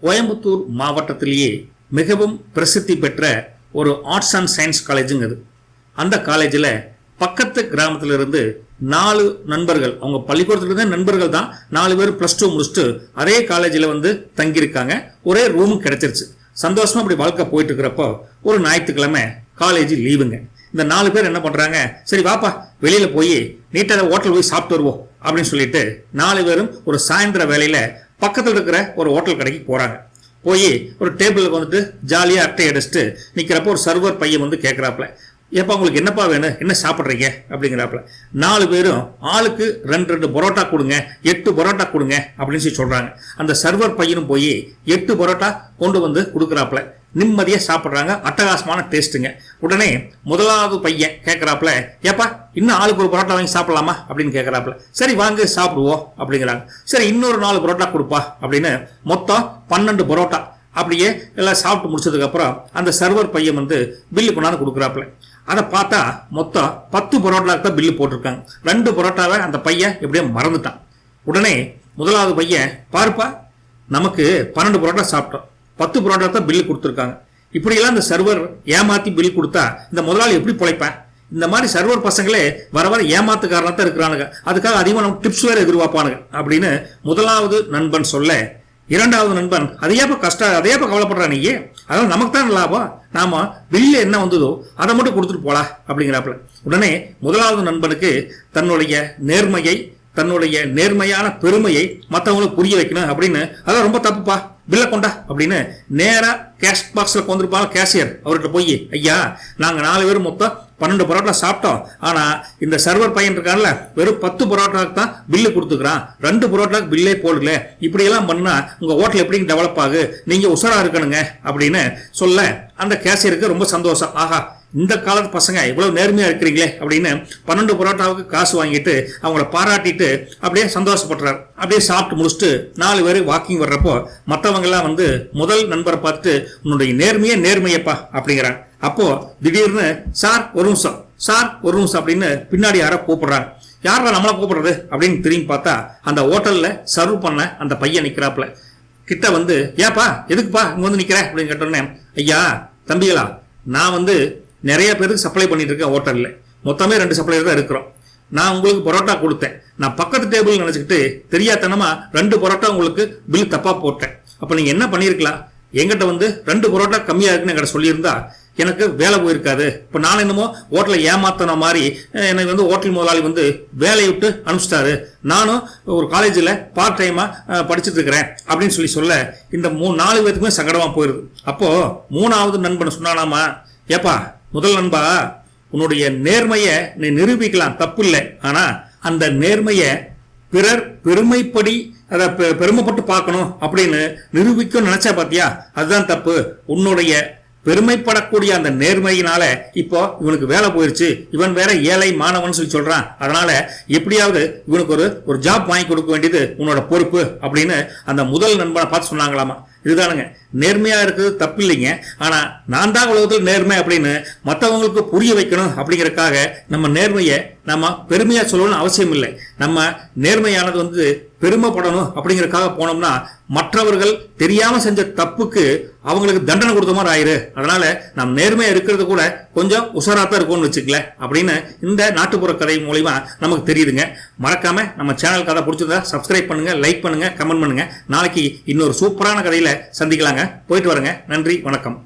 கோயம்புத்தூர் மாவட்டத்திலேயே மிகவும் பிரசித்தி பெற்ற ஒரு ஆர்ட்ஸ் அண்ட் சயின்ஸ் காலேஜுங்க அது. அந்த காலேஜில் பக்கத்து கிராமத்திலிருந்து 4 நண்பர்கள், அவங்க பள்ளிக்கூடத்துலேருந்து நண்பர்கள் தான், 4 பேர் +2 முடிச்சுட்டு அதே காலேஜில் தங்கியிருக்காங்க. ஒரே ரூம் கிடைச்சிருச்சு. சந்தோஷமா அப்படி வாழ்க்கை போயிட்டு இருக்கிறப்போ ஒரு ஞாயிற்றுக்கிழமை காலேஜ் லீவுங்க. இந்த 4 பேர் என்ன பண்றாங்க, சரி வாப்பா வெளியில போய் நீட்டாக ஹோட்டல் போய் சாப்பிட்டு வருவோம் அப்படின்னு சொல்லிட்டு 4 பேரும் ஒரு சாயந்தர வேலையில பக்கத்தில் இருக்கிற ஒரு ஹோட்டல் கடைக்கு போறாங்க. போய் ஒரு டேபிளுக்கு ஜாலியாக அட்டை அடிச்சுட்டு நிற்கிறப்போ ஒரு சர்வர் பையன் கேட்குறாப்புல, ஏப்பா உங்களுக்கு என்னப்பா வேணும், என்ன சாப்பிட்றீங்க அப்படிங்கிறாப்புல. 4 பேரும் ஆளுக்கு 2 பரோட்டா கொடுங்க, 8 பரோட்டா கொடுங்க அப்படின்னு சொல்றாங்க. அந்த சர்வர் பையனும் போய் 8 பரோட்டா கொண்டு கொடுக்குறாப்புல. நிம்மதியாக சாப்பிட்றாங்க. அட்டகாசமான டேஸ்ட்டுங்க. உடனே முதலாவது பையன் கேட்குறாப்புல, ஏப்பா இன்னும் ஆளுக்கு ஒரு பரோட்டா வாங்கி சாப்பிடலாமா அப்படின்னு கேட்குறாப்புல. சரி வாங்க சாப்பிடுவோம் அப்படிங்கிறாங்க. சரி இன்னொரு 4 பரோட்டா கொடுப்பா அப்படின்னு மொத்தம் 12 பரோட்டா அப்படியே எல்லாம் சாப்பிட்டு முடிச்சதுக்கப்புறம் அந்த சர்வர் பையன் பில்லு கொண்டாந்து கொடுக்குறாப்புல. அதை பார்த்தா மொத்தம் 10 பரோட்டாவுக்கு தான் பில்லு போட்டிருக்காங்க. 2 பரோட்டாவை அந்த பையன் எப்படியோ மறந்துட்டான். உடனே முதலாவது பையன், பாருப்பா நமக்கு 12 பரோட்டா சாப்பிட்டோம், 10 பரோட்டா தான் பில்லு கொடுத்துருக்காங்க. இப்படியெல்லாம் இந்த சர்வர் ஏமாத்தி பில் கொடுத்தா இந்த முதலாளி எப்படி பிழைப்பேன்? இந்த மாதிரி சர்வர் பசங்களே வர வர ஏமாத்துக்காரனா தான் இருக்கிறானுங்க. அதுக்காக அதிகமாக நம்ம டிப்ஸ் வேற எதிர்பார்ப்பானுங்க அப்படின்னு முதலாவது நண்பன் சொல்ல, இரண்டாவது நண்பன் அதையப்ப கஷ்டம், அதையப்ப கவலைப்படுறா நீ, அதனால நமக்கு தான் லாபம், நாம பில்லு என்ன வந்ததோ அதை மட்டும் கொடுத்துட்டு போலாம் அப்படிங்கிறாப்புல. உடனே முதலாவது நண்பனுக்கு தன்னுடைய நேர்மையை, தன்னுடைய நேர்மையான பெருமையை மற்றவங்களுக்கு புரிய வைக்கணும் அப்படின்னு, அதான் ரொம்ப தப்புப்பா பில்லை கொண்டா அப்படின்னு நேராக கேஷ் பாக்ஸில் கொண்டிருப்பாங்க கேஷியர். அவர்கிட்ட போய், ஐயா நாங்கள் 4 பேர் மொத்தம் 12 பரோட்டா சாப்பிட்டோம், ஆனால் இந்த சர்வர் பையன் இருக்கான்ல வெறும் 10 பரோட்டாவுக்கு தான் பில்லு கொடுத்துக்கிறான், 2 பரோட்டாவுக்கு பில்லே போடல, இப்படியெல்லாம் பண்ணா உங்கள் ஹோட்டல் எப்படி டெவலப் ஆகு, நீங்கள் உஷாரா இருக்கணுங்க அப்படின்னு சொல்ல அந்த கேஷியருக்கு ரொம்ப சந்தோஷம். ஆஹா இந்த காலத்து பசங்க இவ்வளவு நேர்மையா இருக்கிறீங்களே அப்படின்னு 12 பரோட்டாவுக்கு காசு வாங்கிட்டு அவங்கள பாராட்டிட்டு அப்படியே சந்தோஷப்படுறாரு. அப்படியே சாப்பிட்டு முடிச்சுட்டு 4 பேர் வாக்கிங் வர்றப்போ மற்றவங்க எல்லாம் முதல் நண்பரை பார்த்துட்டு, உன்னுடைய நேர்மையப்பா அப்படிங்கிறாங்க. அப்போ திடீர்னு சார் ஒரு நிமிஷம், சார் ஒரு நிமிஷம் அப்படின்னு பின்னாடி யாரோ கூப்பிடுறாங்க. யாரா நம்மளை கூப்பிடுறது அப்படின்னு திரும்பி பார்த்தா அந்த ஹோட்டல்ல சர்வ் பண்ண அந்த பையன் நிக்கிறாப்புல. கிட்ட ஏப்பா எதுக்குப்பா இங்க நிக்கிறேன் அப்படின்னு கேட்டோன்னே, ஐயா தம்பிகளா நான் நிறைய பேருக்கு சப்ளை பண்ணிட்டு இருக்கேன் ஹோட்டல்ல, மொத்தமே 2 சப்ளையர் தான் இருக்கிறோம். நான் உங்களுக்கு பரோட்டா கொடுத்தேன், நான் பக்கத்து டேபிள் நினைச்சுக்கிட்டு தெரியாதனமா 2 பரோட்டா உங்களுக்கு பில் தப்பா போட்டேன். அப்ப நீங்க என்ன பண்ணிருக்கலாம், எங்கிட்ட 2 பரோட்டா கம்மியா இருக்குன்னு என்கிட்ட சொல்லியிருந்தா எனக்கு வேலை போயிருக்காது. இப்ப நான் என்னமோ ஹோட்டலை ஏமாத்தின மாதிரி எனக்கு ஹோட்டல் முதலாளி வேலையை விட்டு அனுப்பிச்சிட்டாரு, நானும் ஒரு காலேஜில் பார்ட் டைமா படிச்சுட்டு இருக்கிறேன் அப்படின்னு சொல்ல இந்த 4 பேருக்குமே சங்கடமா போயிருது. அப்போ 3வது நண்பன் சொன்னானாமா, ஏப்பா முதல் நண்பா உன்னுடைய நேர்மையை நீ நிரூபிக்கலாம், தப்பு இல்லை, ஆனா அந்த நேர்மையை பிறர் பெருமைப்படி அதை பெருமைப்பட்டு பார்க்கணும் அப்படின்னு நிரூபிக்க நினைச்சா பாத்தியா, அதுதான் தப்பு. உன்னுடைய பெருமைப்படக்கூடிய அந்த நேர்மையினால இப்போ இவனுக்கு வேலை போயிருச்சு, இவன் வேற ஏழை மாணவன் சொல்றான், அதனால எப்படியாவது இவனுக்கு ஒரு ஜாப் வாங்கி கொடுக்க வேண்டியது உன்னோட பொறுப்பு அப்படின்னு அந்த முதல் நண்பனை பார்த்து சொன்னாங்களாமா. இதுதானுங்க நேர்மையா இருக்குது, தப்பு இல்லைங்க. ஆனா நான் தான் உலகத்தில் நேர்மை அப்படின்னு மற்றவங்களுக்கு புரிய வைக்கணும் அப்படிங்கறதுக்காக நம்ம நேர்மையை நம்ம பெருமையா சொல்லணும்னு அவசியம் இல்லை. நம்ம நேர்மையானது பெருமைப்படணும் அப்படிங்கறதுக்காக போனோம்னா மற்றவர்கள் தெரியாம செஞ்ச தப்புக்கு அவங்களுக்கு தண்டனை கொடுத்த மாதிரி ஆயிரு. அதனால நம்ம நேர்மையா இருக்கிறது கூட கொஞ்சம் உஷாராத்தான் இருக்கும்னு வச்சுக்கல அப்படின்னு இந்த நாட்டுப்புற கதை மூலமா நமக்கு தெரியுதுங்க. மறக்காம நம்ம சேனல் கதை பிடிச்சதா சப்ஸ்கிரைப் பண்ணுங்க, லைக் பண்ணுங்க, கமெண்ட் பண்ணுங்க. நாளைக்கு இன்னொரு சூப்பரான கதையில சந்திக்கலாங்க. போயிட்டு வரங்க. நன்றி, வணக்கம்.